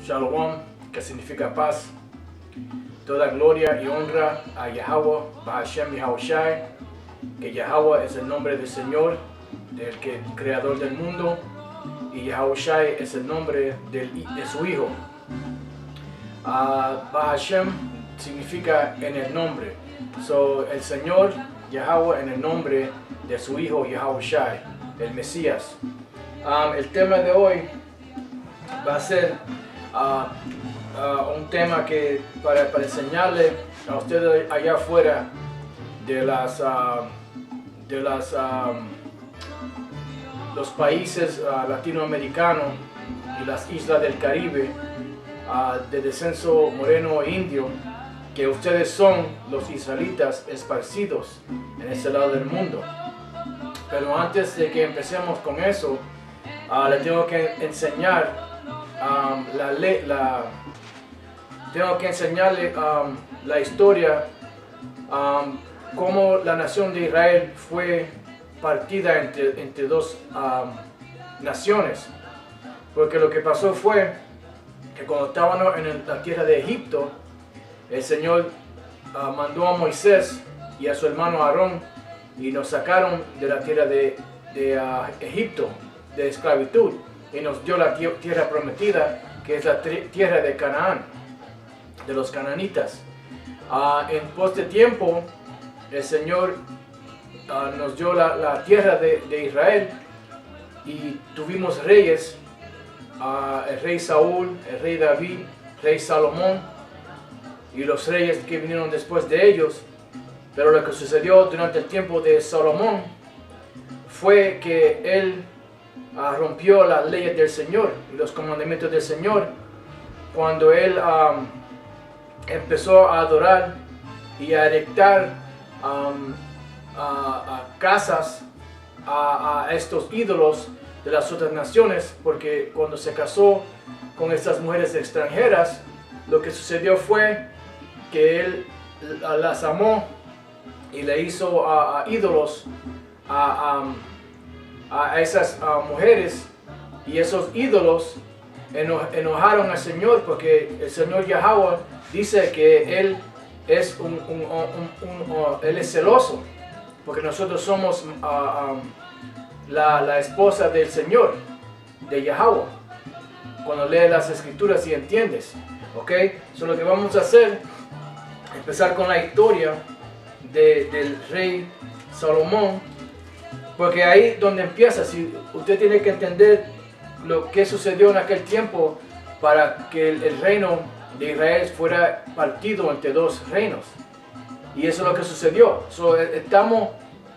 Shalom, que significa paz. Toda gloria y honra a Yahweh, Bahashem Yahushai, que Yahweh es el nombre del Señor, del creador del mundo, y Yahushai es el nombre de su Hijo. Bahashem significa en el nombre. So, el Señor Yahweh en el nombre de su Hijo Yahushai, el Mesías. El tema de hoy va a ser un tema que para enseñarle a ustedes allá afuera de los países latinoamericanos y las islas del Caribe, de descenso moreno e indio, que ustedes son los israelitas esparcidos en ese lado del mundo. Pero antes de que empecemos con eso, les tengo que enseñar la historia, cómo la nación de Israel fue partida entre dos naciones. Porque lo que pasó fue que cuando estábamos en la tierra de Egipto, el Señor mandó a Moisés y a su hermano Aarón y nos sacaron de la tierra de Egipto, de esclavitud, y nos dio la tierra prometida, que es la tierra de Canaán, de los cananitas. En pos de tiempo, el Señor nos dio la tierra de Israel y tuvimos reyes, el rey Saúl, el rey David, el rey Salomón y los reyes que vinieron después de ellos. Pero lo que sucedió durante el tiempo de Salomón fue que él rompió las leyes del Señor y los comandamientos del Señor cuando él empezó a adorar y a erectar casas a estos ídolos de las otras naciones, porque cuando se casó con estas mujeres extranjeras, lo que sucedió fue que él las amó y le hizo ídolos a esas mujeres, y esos ídolos enojaron al Señor, porque el Señor Yahweh dice que Él es Él es celoso, porque nosotros somos la esposa del Señor, de Yahweh. Cuando lees las escrituras y entiendes, ¿ok? So, lo que vamos a hacer, empezar con la historia del rey Salomón, porque ahí donde empieza. Si usted tiene que entender lo que sucedió en aquel tiempo para que el reino de Israel fuera partido entre dos reinos, y eso es lo que sucedió. So, estamos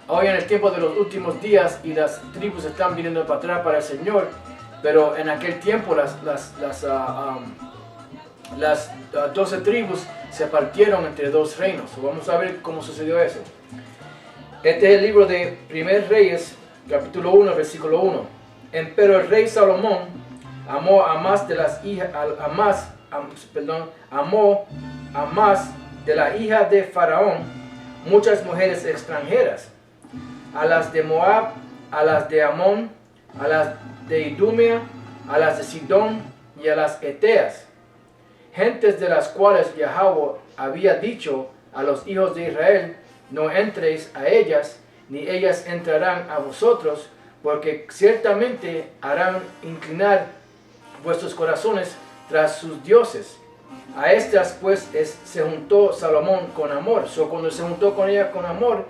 hoy en el tiempo de los últimos días y las tribus están viniendo para atrás para el Señor, pero en aquel tiempo las 12 tribus se partieron entre dos reinos. So, vamos a ver cómo sucedió eso. Este es el libro de 1 Reyes, capítulo 1, versículo 1. Empero el rey Salomón amó a más de las hijas, amó a más de la hija de Faraón muchas mujeres extranjeras, a las de Moab, a las de Amón, a las de Idumea, a las de Sidón y a las Eteas, gentes de las cuales Yahweh había dicho a los hijos de Israel: no entréis a ellas, ni ellas entrarán a vosotros, porque ciertamente harán inclinar vuestros corazones tras sus dioses. A estas pues se juntó Salomón con amor. Cuando se juntó con ella con amor,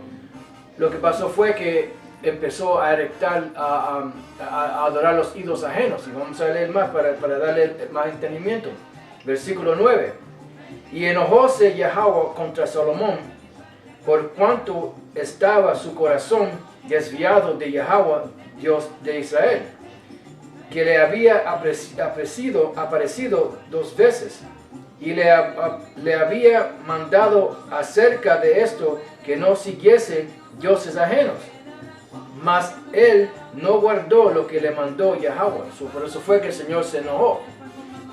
lo que pasó fue que empezó a erectar, a adorar los ídolos ajenos. Y vamos a leer más para darle más entendimiento. Versículo 9. Y enojóse Yahweh contra Salomón, por cuanto estaba su corazón desviado de Yahweh, Dios de Israel, que le había aparecido 2 veces, y le había mandado acerca de esto que no siguiese dioses ajenos. Mas él no guardó lo que le mandó Yahweh. Por eso fue que el Señor se enojó,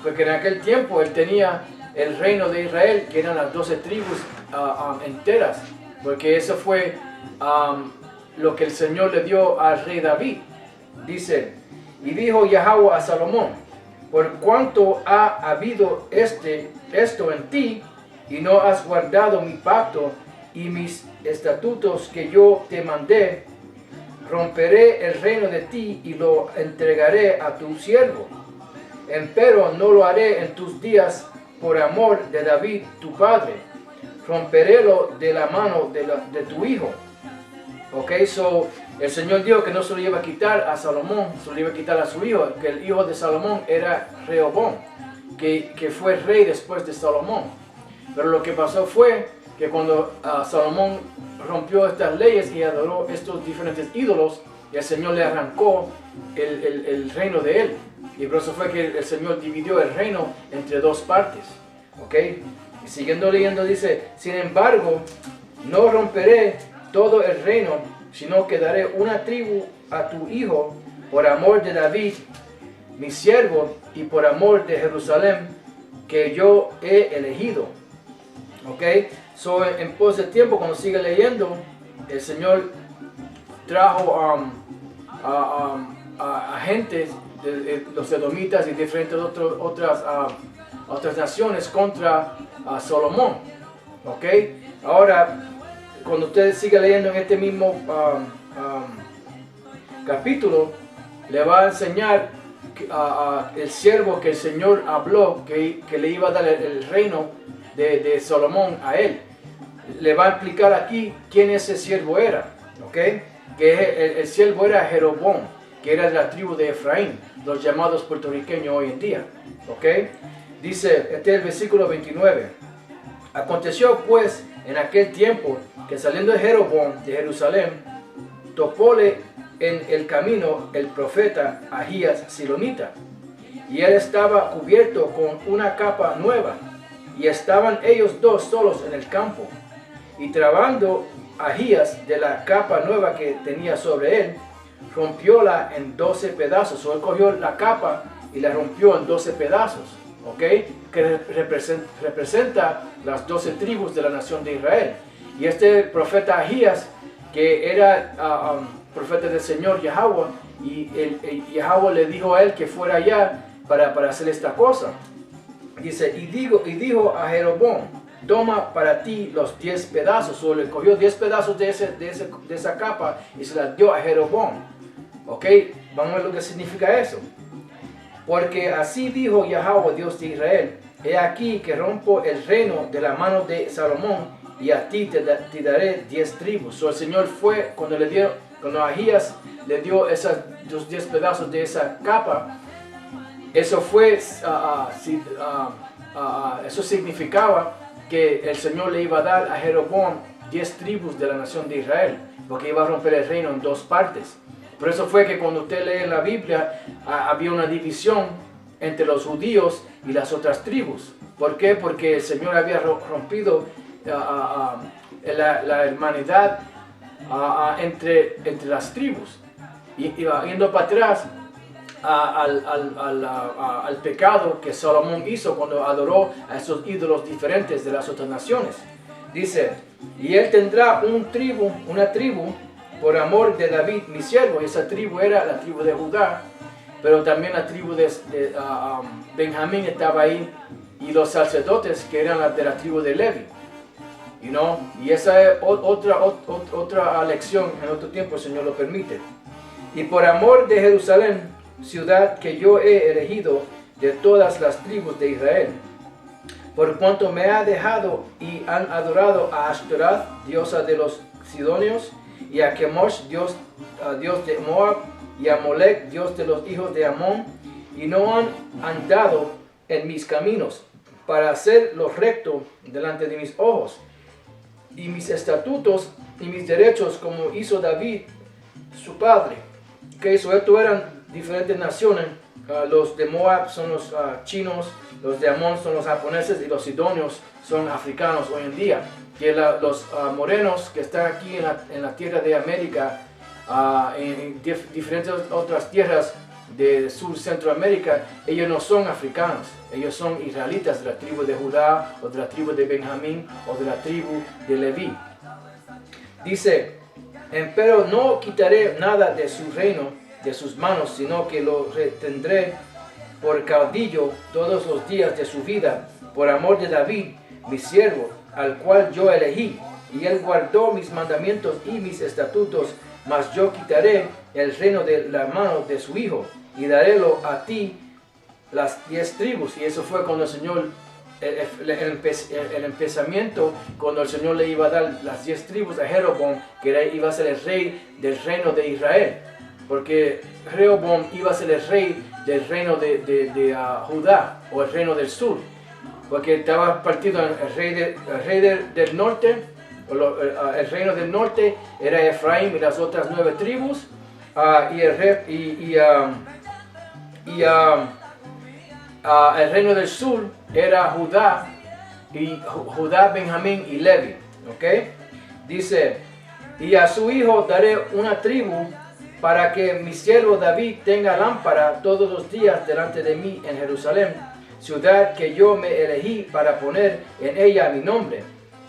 porque en aquel tiempo él tenía el reino de Israel, que eran las 12 tribus enteras, porque eso fue lo que el Señor le dio al rey David. Dice: y dijo Yahweh a Salomón: por cuanto ha habido esto en ti, y no has guardado mi pacto y mis estatutos que yo te mandé, romperé el reino de ti y lo entregaré a tu siervo. Empero no lo haré en tus días por amor de David tu padre. Romperélo de la mano de tu hijo. Ok, so el Señor dijo que no se lo iba a quitar a Salomón, se lo iba a quitar a su hijo, que el hijo de Salomón era Rehoboam, que fue rey después de Salomón. Pero lo que pasó fue que cuando Salomón rompió estas leyes y adoró estos diferentes ídolos, el Señor le arrancó el reino de él. Y por eso fue que el Señor dividió el reino entre dos partes. ¿Ok? Y siguiendo leyendo dice, sin embargo, no romperé todo el reino, sino que daré una tribu a tu hijo por amor de David, mi siervo, y por amor de Jerusalén, que yo he elegido. Ok, so en pos de tiempo, cuando sigue leyendo, el Señor trajo a gente, los edomitas y diferentes otras naciones contra Salomón. Ok, ahora cuando usted sigue leyendo en este mismo capítulo, le va a enseñar el siervo que el Señor habló que le iba a dar el reino de Salomón a él. Le va a explicar aquí quién ese siervo era, ¿ok? Que el siervo era Jeroboam, que era de la tribu de Efraín, los llamados puertorriqueños hoy en día, ¿ok? Dice, este es el versículo 29. Aconteció pues en aquel tiempo que saliendo de Jeroboam de Jerusalén, topóle en el camino el profeta Ahías Silonita, y él estaba cubierto con una capa nueva, y estaban ellos dos solos en el campo. Y trabando Ahías de la capa nueva que tenía sobre él, rompióla en 12 pedazos. O él cogió la capa y la rompió en 12 pedazos. ¿Ok? Que representa las 12 tribus de la nación de Israel. Y este profeta Ahías, que era profeta del Señor Yahweh, y Yahweh le dijo a él que fuera allá para hacer esta cosa. Dice, y dijo a Jeroboam, toma para ti los 10 pedazos. O le cogió 10 pedazos de esa capa y se la dio a Jeroboam. Ok, vamos a ver lo que significa eso. Porque así dijo Yahweh, Dios de Israel, he aquí que rompo el reino de la mano de Salomón, y a ti te daré 10 tribus. O el Señor fue, cuando Ahías le dio los 10 pedazos de esa capa, eso significaba que el Señor le iba a dar a Jeroboam 10 tribus de la nación de Israel, porque iba a romper el reino en dos partes. Por eso fue que cuando usted lee en la Biblia, había una división entre los judíos y las otras tribus. ¿Por qué? Porque el Señor había rompido la hermanidad entre las tribus. Y yendo para atrás, al pecado que Salomón hizo cuando adoró a esos ídolos diferentes de las otras naciones. Dice, y él tendrá una tribu por amor de David mi siervo. Y esa tribu era la tribu de Judá, pero también la tribu de Benjamín estaba ahí, y los sacerdotes que eran de la tribu de Levi. Y esa es otra lección en otro tiempo, el Señor lo permite. Y por amor de Jerusalén, ciudad que yo he elegido de todas las tribus de Israel, por cuanto me ha dejado y han adorado a Ashtoreth, diosa de los Sidonios, y a Chemosh, dios de Moab, y a Molech, dios de los hijos de Amón, y no han andado en mis caminos, para hacer lo recto delante de mis ojos, y mis estatutos y mis derechos, como hizo David, su padre. Que hizo esto eran diferentes naciones. Los de Moab son los chinos, los de Amón son los japoneses, y los sidonios son africanos hoy en día. Que los morenos que están aquí en la tierra de América, en diferentes otras tierras de Sur Centroamérica, ellos no son africanos, ellos son israelitas de la tribu de Judá, o de la tribu de Benjamín, o de la tribu de Leví. Dice, empero no quitaré nada de su reino de sus manos, sino que lo retendré por caudillo todos los días de su vida, por amor de David, mi siervo, al cual yo elegí. Y él guardó mis mandamientos y mis estatutos, mas yo quitaré el reino de la mano de su hijo, y darélo a ti las 10 tribus. Y eso fue cuando el Señor, el empezamiento, cuando el Señor le iba a dar las 10 tribus a Jeroboam, que iba a ser el rey del reino de Israel. Porque Rehoboam iba a ser el rey del reino de Judá, o el reino del sur. Porque estaba partido el rey del norte, el reino del norte era Efraín y las otras 9 tribus, y el reino del sur era Judá, Benjamín y Levi. ¿Okay? Dice, y a su hijo daré una tribu, para que mi siervo David tenga lámpara todos los días delante de mí en Jerusalén, ciudad que yo me elegí para poner en ella mi nombre.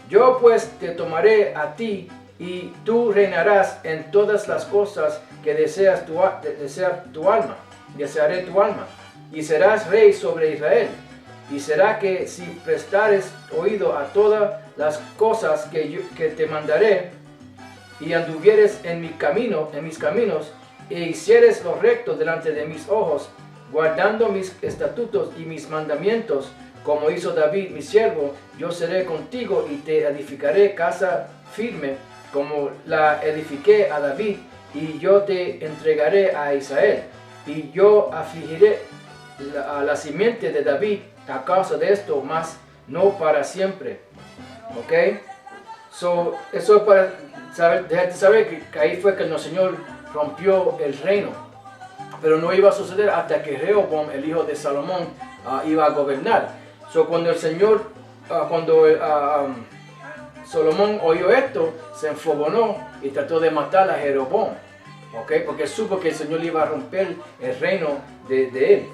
Yo pues te tomaré a ti, y tú reinarás en todas las cosas que desearé tu alma, y serás rey sobre Israel. Y será que si prestares oído a todas las cosas que te mandaré, y anduvieres en mis caminos, e hicieres lo recto delante de mis ojos, guardando mis estatutos y mis mandamientos, como hizo David mi siervo, yo seré contigo y te edificaré casa firme, como la edifiqué a David, y yo te entregaré a Israel, y yo afligiré a la simiente de David a causa de esto, mas no para siempre. ¿Ok? So, eso es para dejarte saber que ahí fue que el Señor rompió el reino. Pero no iba a suceder hasta que Rehoboam, el hijo de Salomón, iba a gobernar. So, cuando el Señor, Salomón oyó esto, se enfogonó y trató de matar a Jeroboam. ¿Okay? Porque supo que el Señor iba a romper el reino de él.